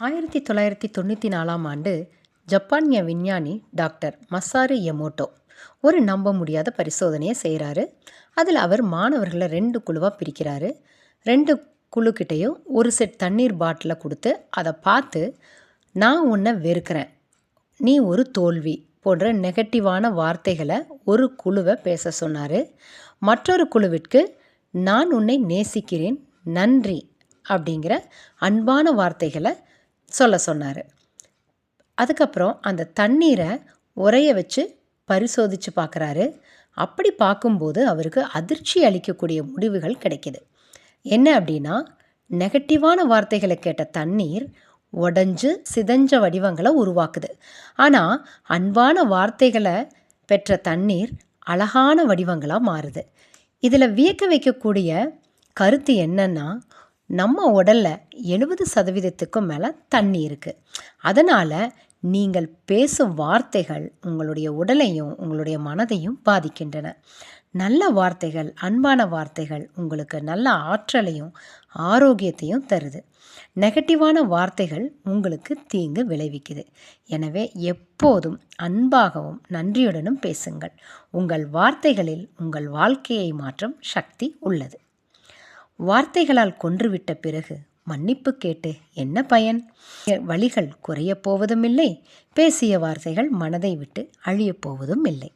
1994ஆம் ஆண்டு ஜப்பானிய விஞ்ஞானி டாக்டர் மசாரு எமோட்டோ ஒரு நம்ப முடியாத பரிசோதனையை செய்கிறாரு. அதில் அவர் மாணவர்களை 2 குழுவாக பிரிக்கிறாரு. 2 குழுக்கிட்டையும் ஒரு செட் தண்ணீர் பாட்டிலை கொடுத்து அதை பார்த்து, நான் உன்னை வெறுக்கிறேன், நீ ஒரு தோல்வி போன்ற நெகட்டிவான வார்த்தைகளை ஒரு குழுவை பேச சொன்னார். மற்றொரு குழுவிற்கு நான் உன்னை நேசிக்கிறேன், நன்றி அப்படிங்கிற அன்பான வார்த்தைகளை சொல்ல சொன்னார். அதுக்கப்புறம் அந்த தண்ணீரை உறைய வச்சு பரிசோதித்து பார்க்குறாரு. அப்படி பார்க்கும்போது அவருக்கு அதிர்ச்சி அளிக்கக்கூடிய முடிவுகள் கிடைக்கிது. என்ன அப்படின்னா, நெகட்டிவான வார்த்தைகளை கேட்ட தண்ணீர் உடஞ்சு சிதஞ்ச வடிவங்களை உருவாக்குது. ஆனால் அன்பான வார்த்தைகளை பெற்ற தண்ணீர் அழகான வடிவங்களாக மாறுது. இதில் வியக்க வைக்கக்கூடிய கருத்து என்னன்னா, நம்ம உடலில் 70% மேலே தண்ணி இருக்குது. அதனால் நீங்கள் பேசும் வார்த்தைகள் உங்களுடைய உடலையும் உங்களுடைய மனதையும் பாதிக்கின்றன. நல்ல வார்த்தைகள், அன்பான வார்த்தைகள் உங்களுக்கு நல்ல ஆற்றலையும் ஆரோக்கியத்தையும் தருது. நெகட்டிவான வார்த்தைகள் உங்களுக்கு தீங்கு விளைவிக்குது. எனவே எப்போதும் அன்பாகவும் நன்றியுடனும் பேசுங்கள். உங்கள் வார்த்தைகளில் உங்கள் வாழ்க்கையை மாற்றும் சக்தி உள்ளது. வார்த்தைகளால் கொன்றுவிட்ட பிறகு மன்னிப்பு கேட்டு என்ன பயன்? வலிகள் குறையப் போவதும் இல்லை, பேசிய வார்த்தைகள் மனதை விட்டு அழியப் போவதும் இல்லை.